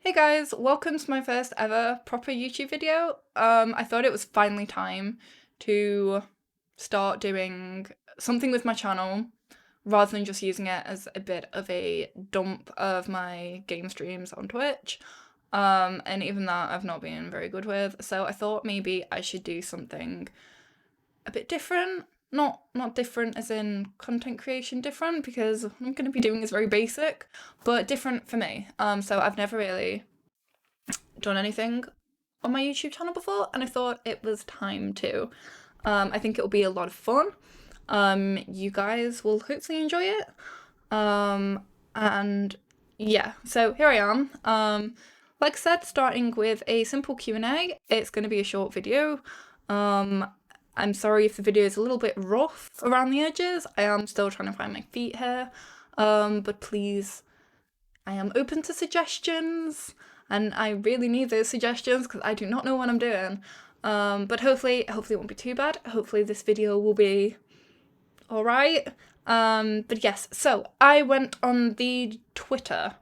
Hey guys, welcome to my first ever proper YouTube video. I thought it was finally time to start doing something with my channel rather than just using it as a bit of a dump of my game streams on Twitch. And even that I've not been very good with, so I thought maybe I should do something a bit different. Not different as in content creation different, because what I'm going to be doing is very basic, but different for me. So I've never really done anything on my YouTube channel before, and I thought it was time to. I think it will be a lot of fun. You guys will hopefully enjoy it. And yeah, so here I am. Like I said, starting with a simple Q&A. It's going to be a short video. I'm sorry if the video is a little bit rough around the edges. I am still trying to find my feet here. But please, I am open to suggestions, and I really need those suggestions because I do not know what I'm doing. But hopefully it won't be too bad. Hopefully this video will be alright. But yes, so I went on the Twitter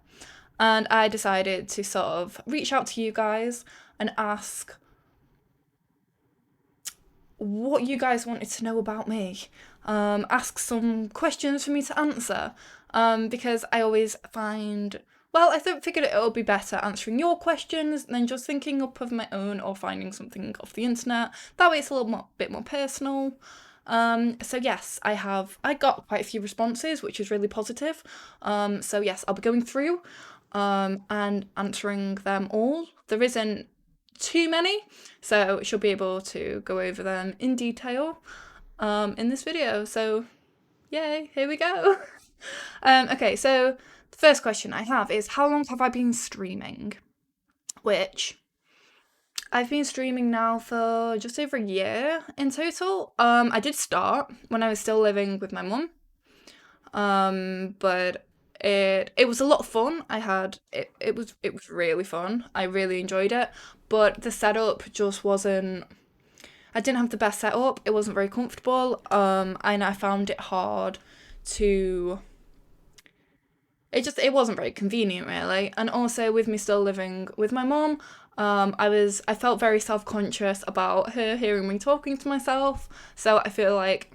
and I decided to sort of reach out to you guys and ask what you guys wanted to know about me. Ask some questions for me to answer. Because I always find, well, I figured it would be better answering your questions than just thinking up of my own or finding something off the internet. That way it's a little bit more personal. So yes, I got quite a few responses, which is really positive. So yes, I'll be going through and answering them all. There isn't too many, so she'll be able to go over them in detail in this video. So yay, here we go. Okay, so the first question I have is, how long have I been streaming? Which I've been streaming now for just over a year in total. I did start when I was still living with my mum. But it was a lot of fun. It was really fun. I really enjoyed it, but the setup just wasn't. I didn't have the best setup. It wasn't very comfortable. And I found it hard to. It wasn't very convenient really. And also with me still living with my mom, I felt very self-conscious about her hearing me talking to myself. So I feel like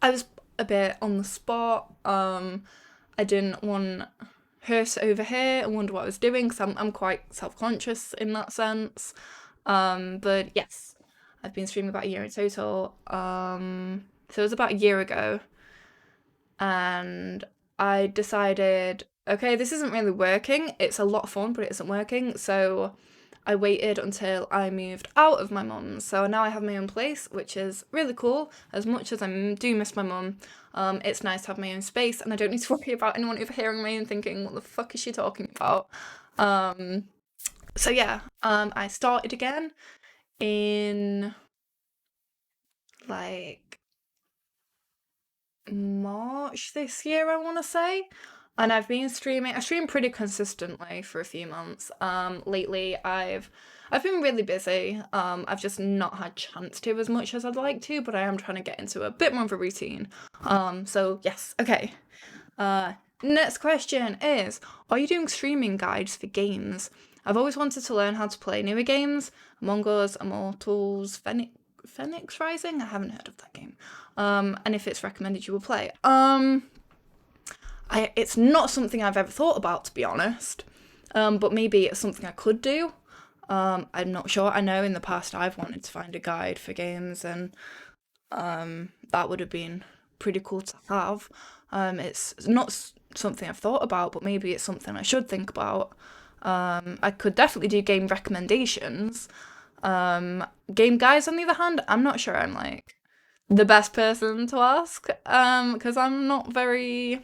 I was a bit on the spot. I didn't want her to overhear and wonder what I was doing, because I'm quite self-conscious in that sense. But yes, I've been streaming about a year in total. So it was about a year ago, and I decided, okay, this isn't really working. It's a lot of fun, but it isn't working. So I waited until I moved out of my mum's. So now I have my own place, which is really cool. As much as I do miss my mum, it's nice to have my own space, and I don't need to worry about anyone overhearing me and thinking, what the fuck is she talking about? So yeah, I started again in like March this year, I want to say. And I've been streaming. I stream pretty consistently for a few months. Lately I've been really busy. I've just not had chance to as much as I'd like to, but I am trying to get into a bit more of a routine. So yes, okay. Next question is, are you doing streaming guides for games? I've always wanted to learn how to play newer games. Among Us, Immortals, Phoenix Rising? I haven't heard of that game. And if it's recommended, you will play. It's not something I've ever thought about, to be honest. But maybe it's something I could do. I'm not sure. I know in the past I've wanted to find a guide for games, and that would have been pretty cool to have. It's not something I've thought about, but maybe it's something I should think about. I could definitely do game recommendations. Game guides, on the other hand, I'm not sure I'm like the best person to ask, because I'm not very,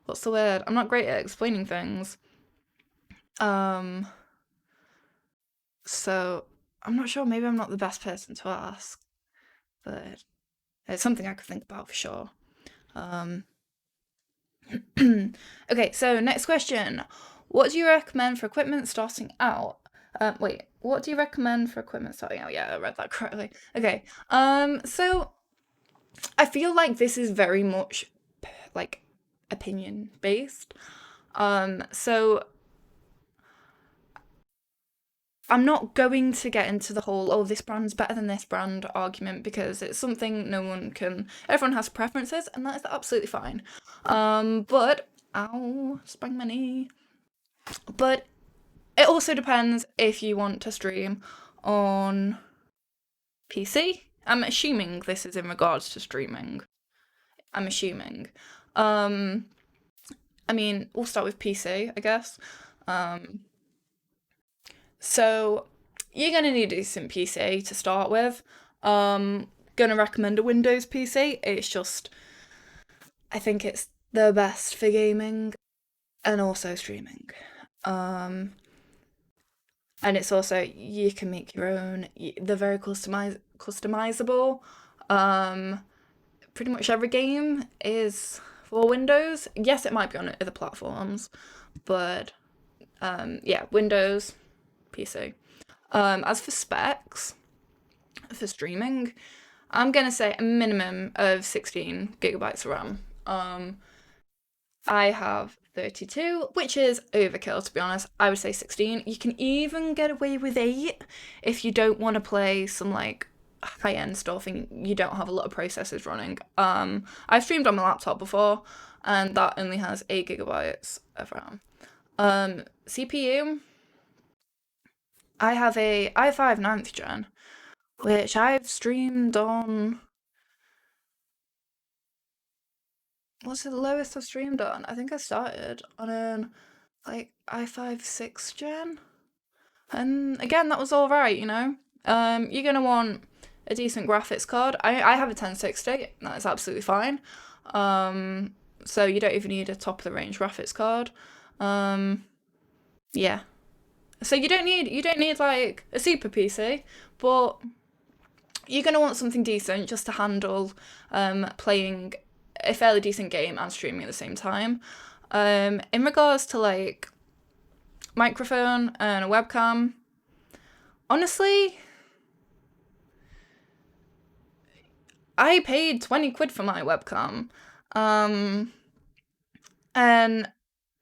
what's the word? I'm not great at explaining things. So I'm not sure. Maybe I'm not the best person to ask, but it's something I could think about for sure. Okay, so next question. What do you recommend for equipment starting out? Wait, what do you recommend for equipment starting out? Yeah, I read that correctly. Okay, so I feel like this is very much like opinion based. So I'm not going to get into the whole, oh, this brand's better than this brand argument, because it's something no one can, everyone has preferences, and that is absolutely fine. But, ow, sprang my knee. But it also depends if you want to stream on PC. I'm assuming this is in regards to streaming. I'm assuming. Um, I mean, we'll start with PC, I guess. Um, so you're gonna need a decent PC to start with. Gonna recommend a Windows PC. It's just, I think it's the best for gaming and also streaming. Um, and it's also, you can make your own. They're very customizable. Um, Pretty much every game is for Windows. Yes, it might be on other platforms, but yeah, Windows, PC. As for specs for streaming, I'm gonna say a minimum of 16 gigabytes of RAM. I have 32, which is overkill to be honest. I would say 16. You can even get away with 8 if you don't want to play some like high end stuff and you don't have a lot of processors running. I've streamed on my laptop before and that only has 8 gigabytes of RAM. CPU, I have a i5 9th gen, which I've streamed on. What's the lowest I've streamed on? I think I started on an like i5 6th gen. And again, that was all right, you know. You're gonna want a decent graphics card. I have a 1060. That's absolutely fine. So you don't even need a top of the range graphics card. Yeah. So you don't need like a super PC, but you're gonna want something decent just to handle playing a fairly decent game and streaming at the same time. In regards to like microphone and a webcam, honestly, I paid 20 quid for my webcam. Um, and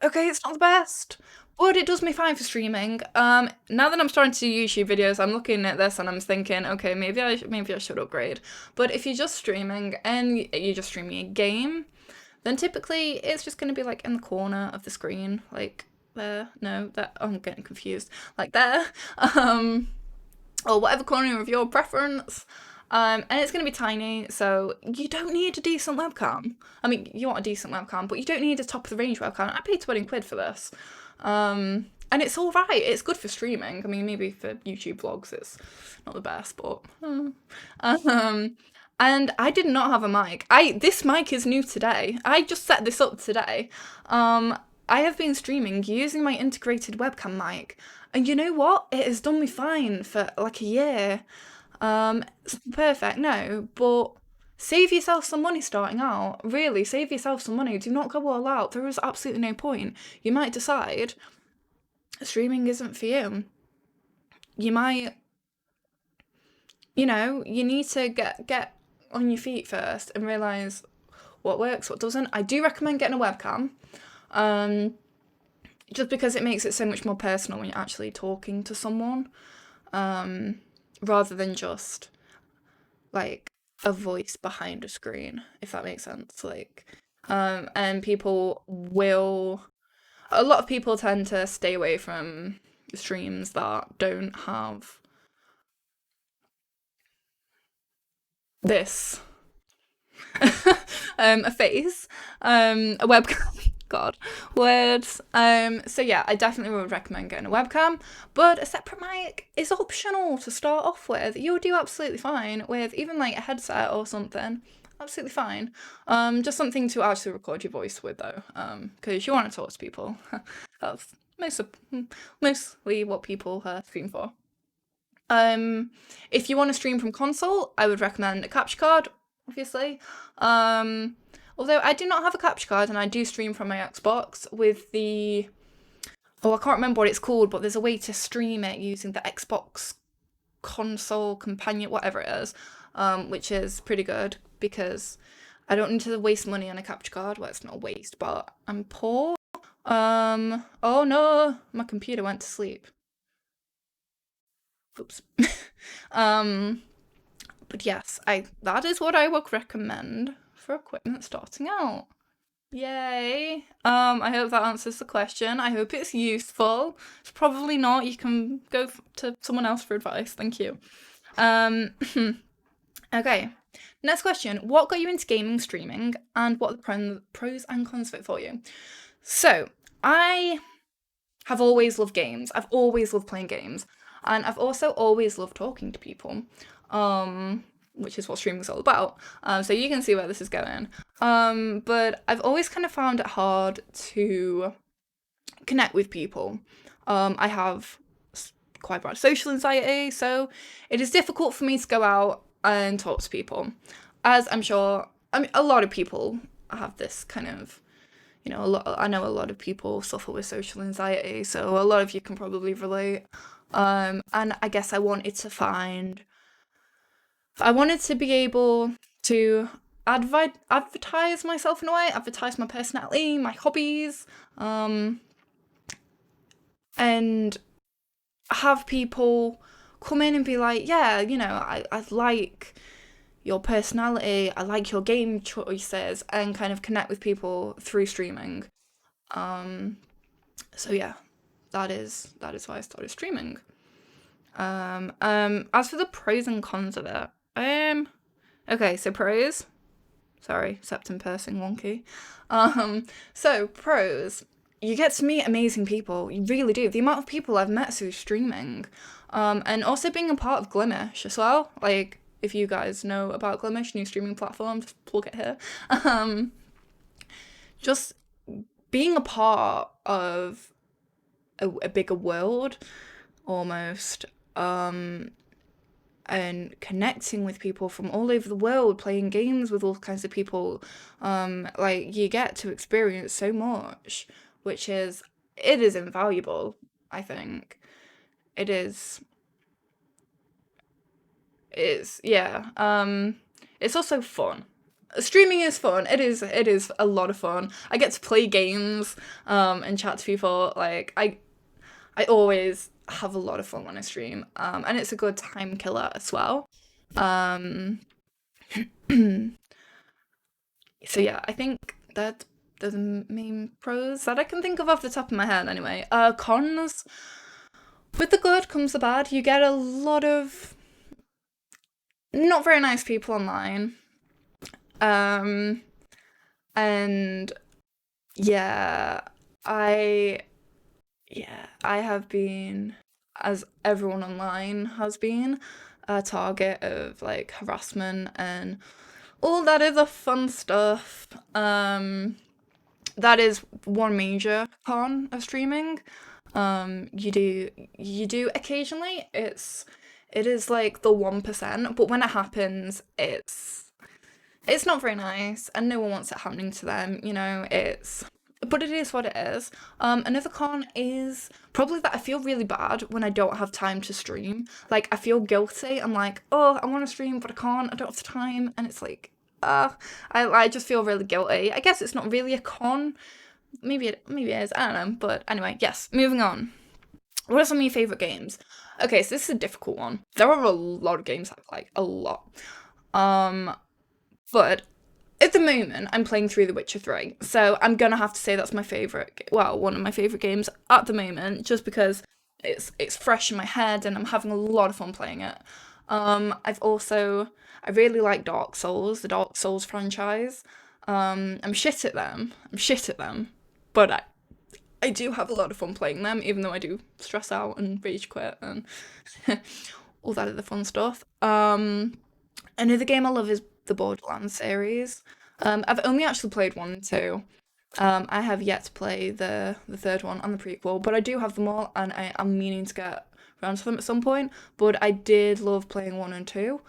okay, it's not the best, but it does me fine for streaming. Now that I'm starting to do YouTube videos, I'm looking at this and I'm thinking, okay, maybe I should upgrade. But if you're just streaming and you're just streaming a game, then typically it's just going to be like in the corner of the screen, like there. No, that I'm getting confused. Like there. Um, or whatever corner of your preference. And it's going to be tiny, so you don't need a decent webcam. I mean, you want a decent webcam, but you don't need a top of the range webcam. I paid 20 quid for this. And it's all right. It's good for streaming. I mean, maybe for YouTube vlogs, it's not the best, but. Um, and I did not have a mic. This mic is new today. I just set this up today. I have been streaming using my integrated webcam mic, and you know what? It has done me fine for like a year. It's not perfect, no, but save yourself some money starting out. Really, save yourself some money. Do not go all out. There is absolutely no point. You might decide streaming isn't for you. You might, you need to get on your feet first and realize what works, what doesn't. I do recommend getting a webcam. Um, just because it makes it so much more personal when you're actually talking to someone, rather than just like a voice behind a screen, if that makes sense. Like, and a lot of people tend to stay away from streams that don't have this a face, a webcam. God, words. So yeah, I definitely would recommend getting a webcam, but a separate mic is optional to start off with. You'll do absolutely fine with even like a headset or something. Absolutely fine. Just something to actually record your voice with though, because you want to talk to people. That's mostly what people stream for. Um, if you want to stream from console, I would recommend a capture card, obviously. Um, Although I do not have a capture card and I do stream from my Xbox with the. Oh, I can't remember what it's called, but there's a way to stream it using the Xbox console companion, whatever it is, which is pretty good because I don't need to waste money on a capture card. Well, it's not a waste, but I'm poor. Oh no, my computer went to sleep. Oops. um, but yes, that is what I would recommend for equipment starting out. Yay. I hope that answers the question. I hope it's useful. It's probably not. You can go to someone else for advice. Thank you. Um, okay. Next question. What got you into gaming, streaming, and what are the pros and cons of it for you? So, I have always loved games. I've always loved playing games. And I've also always loved talking to people. Which is what streaming's all about. So you can see where this is going. But I've always kind of found it hard to connect with people. I have quite bad social anxiety, so it is difficult for me to go out and talk to people. As I'm sure, I mean, a lot of people have this kind of, I know a lot of people suffer with social anxiety, so a lot of you can probably relate. And I guess I wanted to be able to advertise myself in a way, advertise my personality, my hobbies, and have people come in and be like, yeah, I like your personality, I like your game choices, and kind of connect with people through streaming. So yeah, that is why I started streaming. As for the pros and cons of it, okay, so pros. Sorry, septum pursing wonky. So pros. You get to meet amazing people. You really do. The amount of people I've met through streaming, and also being a part of Glimish as well. Like, if you guys know about Glimish, new streaming platform, just plug it here. Just being a part of a bigger world, almost. And connecting with people from all over the world, playing games with all kinds of people. Like, you get to experience so much, it is invaluable, I think. It is, yeah. It's also fun. Streaming is fun. It is a lot of fun. I get to play games, and chat to people. Like, I always have a lot of fun when I stream, and it's a good time killer as well. So yeah, I think that they're the main pros that I can think of off the top of my head anyway. Cons, with the good comes the bad. You get a lot of not very nice people online. And yeah, I I have been, as everyone online has been, a target of like harassment and all that other fun stuff. That is one major con of streaming. You do occasionally. It is like the 1%, but when it happens, it's not very nice, and no one wants it happening to them. But it is what it is. Another con is probably that I feel really bad when I don't have time to stream. Like, I feel guilty. I'm like, oh, I want to stream, but I can't. I don't have the time, and it's like, I just feel really guilty. I guess it's not really a con. Maybe it is. I don't know. But anyway, yes. Moving on. What are some of your favorite games? Okay, so this is a difficult one. There are a lot of games I like, a lot. But at the moment, I'm playing through The Witcher 3, so I'm gonna have to say that's my favourite, one of my favourite games at the moment, just because it's fresh in my head and I'm having a lot of fun playing it. I really like Dark Souls, the Dark Souls franchise. I'm shit at them, but I do have a lot of fun playing them, even though I do stress out and rage quit and all that other fun stuff. Another game I love is the Borderlands series. I've only actually played 1 and 2. I have yet to play the third one and the prequel, but I do have them all, and I am meaning to get around to them at some point. But I did love playing 1 and 2.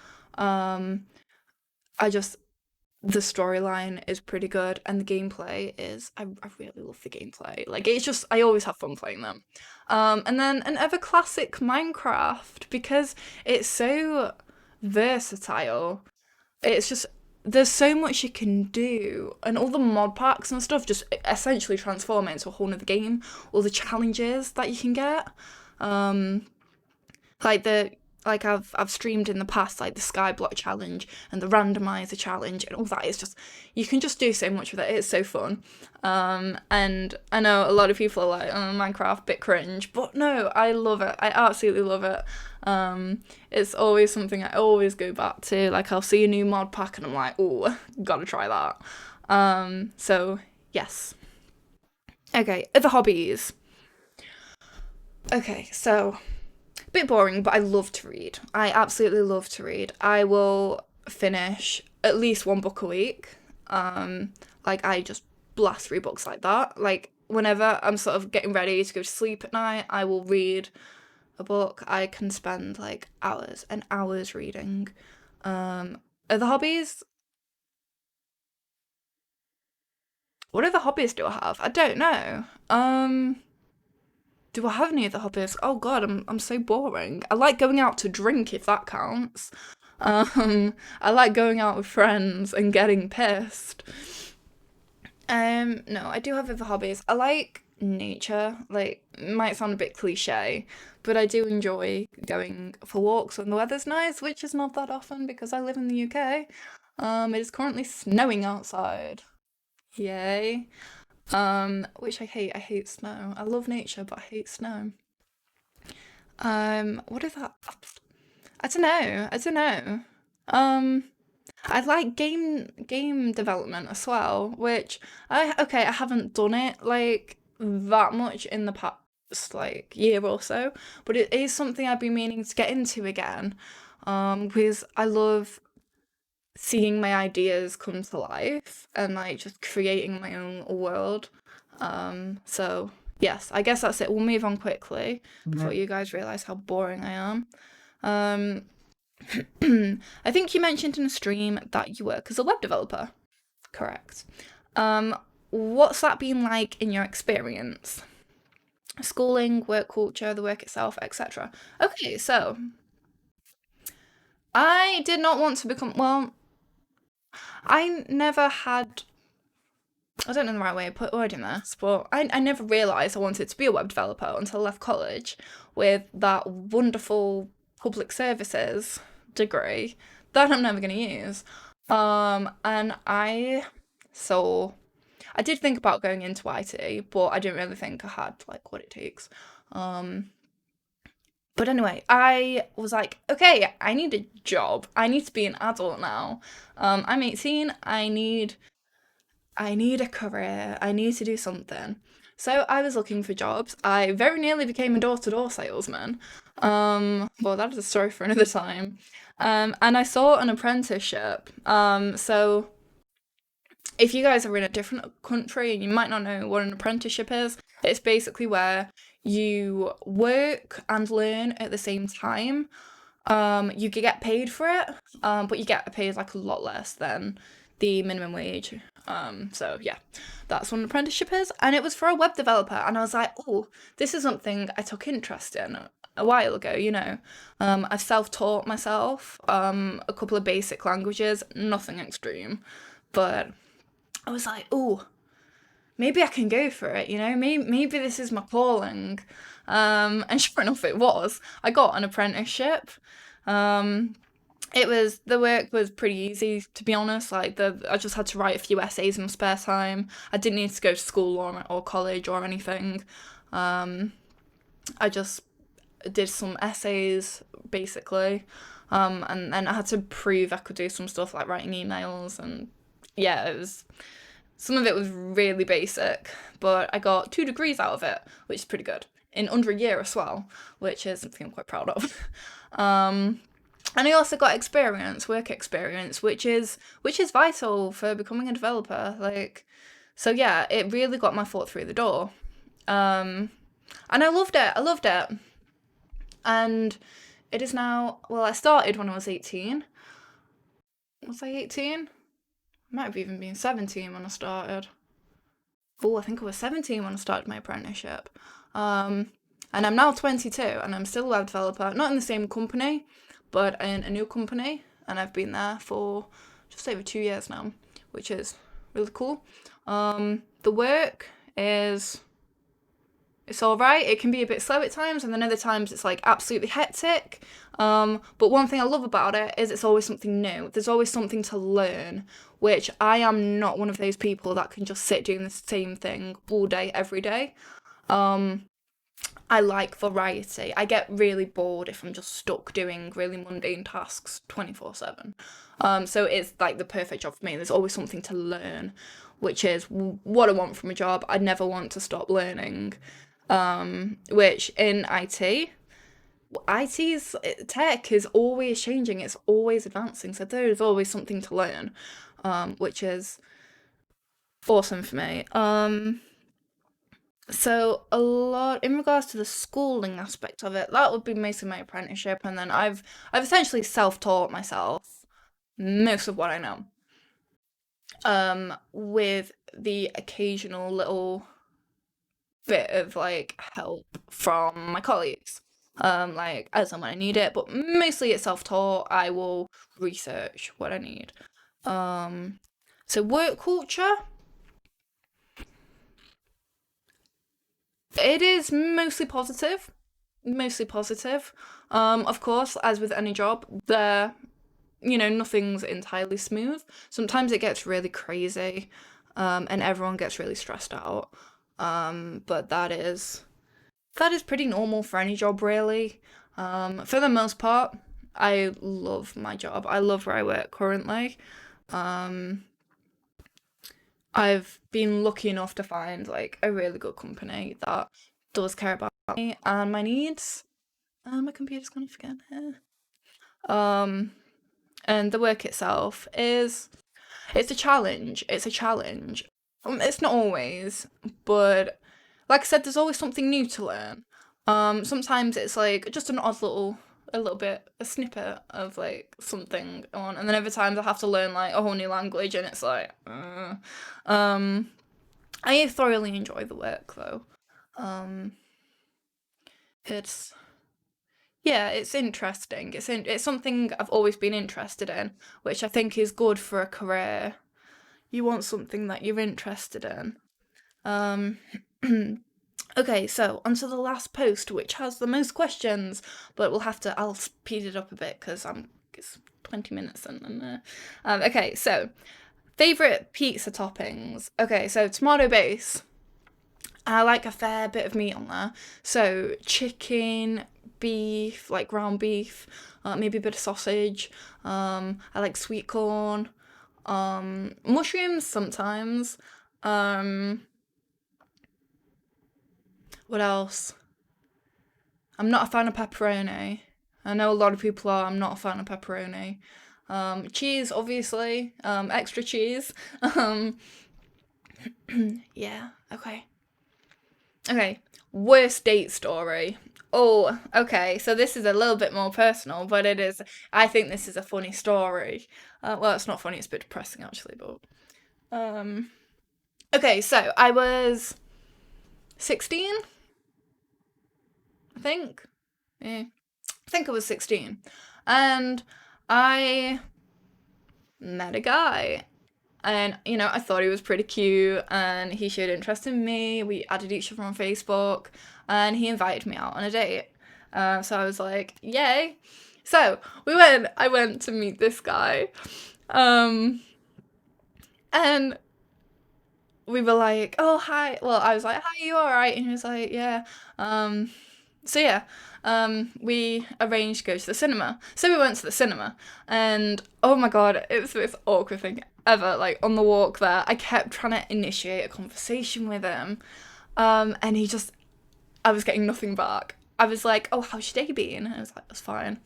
The storyline is pretty good, and the gameplay is, I really love the gameplay. Like, it's just, I always have fun playing them. And then an ever classic Minecraft, because it's so versatile. It's just, there's so much you can do, and all the mod packs and stuff just essentially transform it into a whole nother game. All the challenges that you can get, like like I've streamed in the past, like the Skyblock challenge and the randomizer challenge and all that. It's just, you can just do so much with it. It's so fun. And I know a lot of people are like, oh, Minecraft, bit cringe, but no, I love it. I absolutely love it. It's always something I always go back to. Like I'll see a new mod pack and I'm like, oh, gotta try that. So yes. Okay, other hobbies. Okay, so bit boring, but I love to read. I absolutely love to read. I will finish at least one book a week. Like I just blast through books like that. Like whenever I'm sort of getting ready to go to sleep at night, I will read a book. I can spend like hours and hours reading. Other hobbies? What other hobbies do I have? I don't know. Do I have any other hobbies? Oh God, I'm so boring. I like going out to drink if that counts. I like going out with friends and getting pissed. No, I do have other hobbies. I like nature. Like, it might sound a bit cliche, but I do enjoy going for walks when the weather's nice, which is not that often because I live in the UK. It is currently snowing outside. Yay. Which I hate. I hate snow. I love nature, but I hate snow. What is that? I don't know. I don't know. Um, I like game development as well, which I haven't done it like that much in the past like year or so, but it is something I've been meaning to get into again. Because I love seeing my ideas come to life and like just creating my own world. So yes, I guess that's it. We'll move on quickly before you guys realize how boring I am. Um, I think you mentioned in a stream that you work as a web developer. Correct. Um, what's that been like in your experience? Schooling, work culture, the work itself, etc. Okay, so I did not want to become, well, I never had, I don't know the right way of wording this, but I never realised I wanted to be a web developer until I left college with that wonderful public services degree that I'm never going to use. And so I did think about going into IT, but I didn't really think I had like what it takes. Um, but anyway, I was like, okay, I need a job. I need to be an adult now. I'm 18. I need a career. I need to do something. So I was looking for jobs. I very nearly became a door-to-door salesman. Well, that is a story for another time. And I saw an apprenticeship. So if you guys are in a different country and you might not know what an apprenticeship is, it's basically where you work and learn at the same time. You could get paid for it, but you get paid like a lot less than the minimum wage. So yeah, that's what an apprenticeship is, and it was for a web developer, and I was like, oh, this is something I took interest in a while ago. I've self-taught myself a couple of basic languages, nothing extreme, but I was like, oh, maybe I can go for it, maybe this is my calling. And sure enough, it was. I got an apprenticeship. Um, the work was pretty easy, to be honest. Like I just had to write a few essays in my spare time. I didn't need to go to school or college or anything. I just did some essays basically, and then I had to prove I could do some stuff like writing emails, and yeah, it was some of it was really basic, but I got 2 degrees out of it, which is pretty good in under a year as well, which is something I'm quite proud of. Um, and I also got work experience, which is vital for becoming a developer. Like, so yeah, it really got my foot through the door. Um, and I loved it. I loved it. And it is now, well, I started when I was 18. Was I 18? Might have even been 17 when I started. Oh, I think I was 17 when I started my apprenticeship. Um, and I'm now 22 and I'm still a web developer, not in the same company, but in a new company. And I've been there for just over 2 years now, which is really cool. The work It's all right. It can be a bit slow at times, and then other times it's like absolutely hectic. But one thing I love about it is it's always something new. There's always something to learn, which I am not one of those people that can just sit doing the same thing all day, every day. I like variety. I get really bored if I'm just stuck doing really mundane tasks 24/7. So it's like the perfect job for me. There's always something to learn, which is what I want from a job. I never want to stop learning. Which in IT's tech is always changing. It's always advancing. So there's always something to learn, which is awesome for me. So a lot in regards to the schooling aspect of it, that would be mostly my apprenticeship, and then I've essentially self-taught myself most of what I know. With the occasional little bit of like help from my colleagues. Like as and when I need it, but mostly it's self-taught. I will research what I need. Um, so work culture, it is mostly positive. Mostly positive. Of course, as with any job, nothing's entirely smooth. Sometimes it gets really crazy, and everyone gets really stressed out. But that is pretty normal for any job, really. For the most part, I love my job. I love where I work currently. Um, I've been lucky enough to find like a really good company that does care about me and my needs. My computer's gone off again here. Um, and the work itself it's a challenge. It's a challenge. It's not always, but like I said, there's always something new to learn. Sometimes it's like just an odd a little bit, a snippet of like something on, and then other times I have to learn like a whole new language, and it's like, um, I thoroughly enjoy the work though. Um, it's yeah, it's interesting. It's something I've always been interested in, which I think is good for a career. You want something that you're interested in. Um, okay, so onto the last post, which has the most questions, but I'll speed it up a bit because it's 20 minutes and okay, so favorite pizza toppings. Okay, so tomato base. I like a fair bit of meat on there. So chicken, beef, like ground beef, maybe a bit of sausage. I like sweet corn, mushrooms sometimes. Um, what else? I'm not a fan of pepperoni. I know a lot of people are. I'm not a fan of pepperoni. Cheese, obviously. Extra cheese. Um, yeah. Okay. Okay. Worst date story. Oh, okay. So this is a little bit more personal, but it is. I think this is a funny story. Well, it's not funny. It's a bit depressing actually, but um. Okay, so I was 16, I think. Yeah, I think I was 16, and I met a guy. And, I thought he was pretty cute and he showed interest in me. We added each other on Facebook and he invited me out on a date. So I was like, yay. So I went to meet this guy. Um, and we were like, oh, hi. Well, I was like, hi, you all right? And he was like, yeah. Um, so yeah, we arranged to go to the cinema. So we went to the cinema, and oh my god, it was the most awkward thing ever. Like on the walk there, I kept trying to initiate a conversation with him, and I was getting nothing back. I was like, oh, how's your day been? And I was like, that's fine.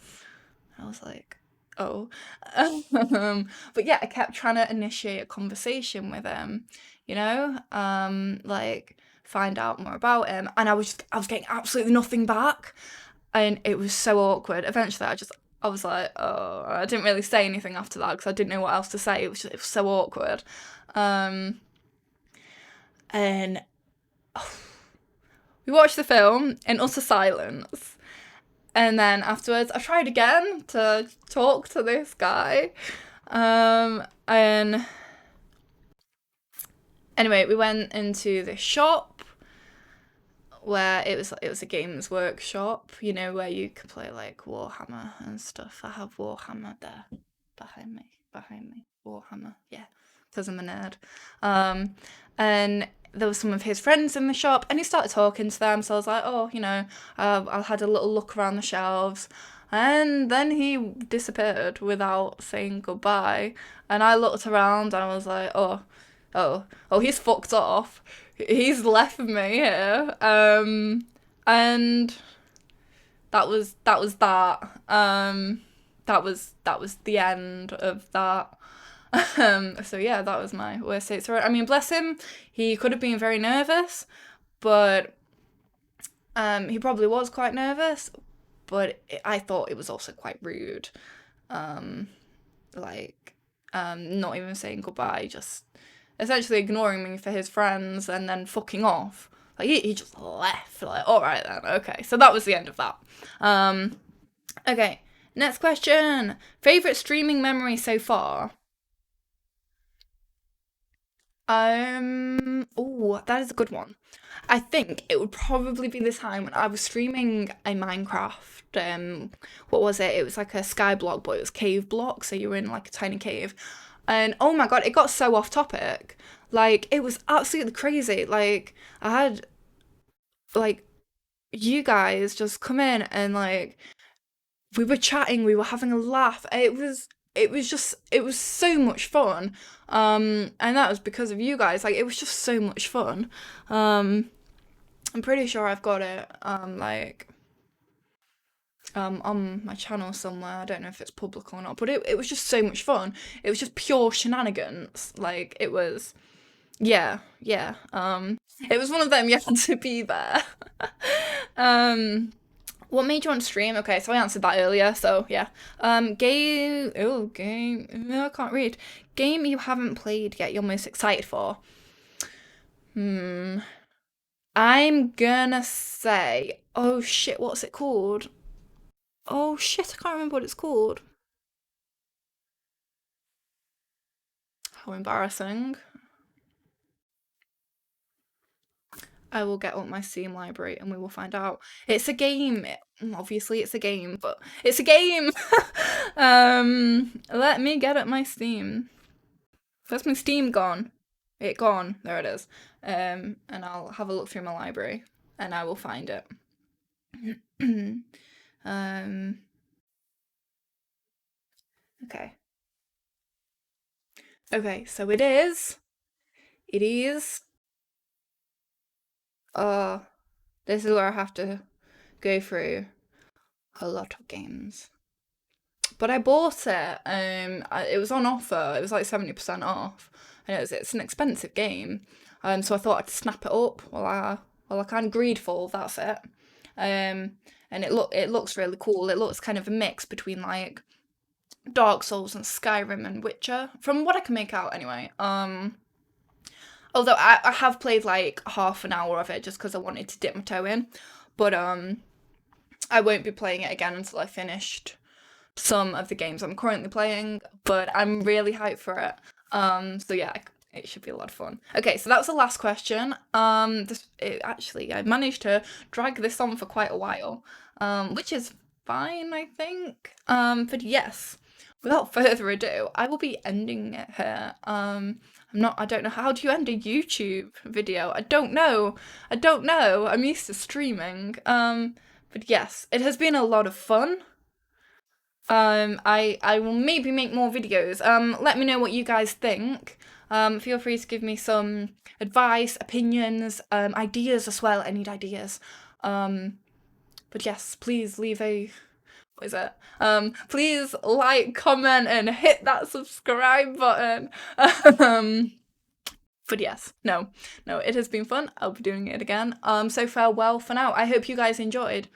I was like, oh. But yeah, I kept trying to initiate a conversation with him, like find out more about him. And I was getting absolutely nothing back. And it was so awkward. Eventually, I was like, oh, I didn't really say anything after that because I didn't know what else to say. It was so awkward. Um, and we watched the film in utter silence. And then afterwards, I tried again to talk to this guy. And anyway, we went into the shop. where it was a games workshop, you know, where you could play like Warhammer and stuff. I have Warhammer there behind me. Warhammer, yeah, because I'm a nerd. And there was some of his friends in the shop, and he started talking to them. So I was like, oh, you know, I had a little look around the shelves, and then he disappeared without saying goodbye. And I looked around, and I was like, oh, he's fucked off. He's left me here. And that. That was the end of that. So yeah, that was my worst date story. I mean, bless him, he could have been very nervous, but he probably was quite nervous. But I thought it was also quite rude, like not even saying goodbye, just essentially ignoring me for his friends and then fucking off. Like he just left. Like, all right then, okay. So that was the end of that. Okay, next question. Favorite streaming memory so far? Oh, that is a good one. I think it would probably be the time when I was streaming a Minecraft. What was it? It was like a sky block, but it was cave block, so you were in like a tiny cave. And oh my god, it got so off topic. Like it was absolutely crazy. Like I had like you guys just come in and like we were chatting, we were having a laugh. It was so much fun. And that was because of you guys. Like it was just so much fun. I'm pretty sure I've got it on my channel somewhere. I don't know if it's public or not, but it was just so much fun. It was just pure shenanigans. Like it was, yeah, yeah. It was one of them. You had to be there. um, what made you want to stream? Okay, so I answered that earlier. So yeah. Game. Oh, game. No, I can't read. Game you haven't played yet. You're most excited for. I'm gonna say. Oh shit! What's it called? Oh shit! I can't remember what it's called. How embarrassing. I will get up my Steam library and we will find out. It's a game. Obviously, it's a game, but it's a game. Let me get at my Steam. Where's my Steam gone? It gone. There it is. And I'll have a look through my library and I will find it. um. Okay. Okay. So it is. It is. Uh. This is where I have to go through a lot of games. But I bought it. It was on offer. It was like 70% off, and it's an expensive game. So I thought I'd snap it up while I kind of greedful. That's it. And it looks really cool. It looks kind of a mix between like Dark Souls and Skyrim and Witcher, from what I can make out anyway. Although I have played like half an hour of it just because I wanted to dip my toe in, but I won't be playing it again until I finished some of the games I'm currently playing, but I'm really hyped for it. So yeah, it should be a lot of fun. Okay, so that was the last question. Actually, I managed to drag this on for quite a while, which is fine, I think. But yes, without further ado, I will be ending it here. I don't know, how do you end a YouTube video? I don't know. I'm used to streaming. But yes, it has been a lot of fun. I will maybe make more videos. Let me know what you guys think. Feel free to give me some advice, opinions, ideas as well. I need ideas. But yes, please leave a what is it? Please like, comment, and hit that subscribe button. But yes, no, it has been fun. I'll be doing it again. So farewell for now. I hope you guys enjoyed.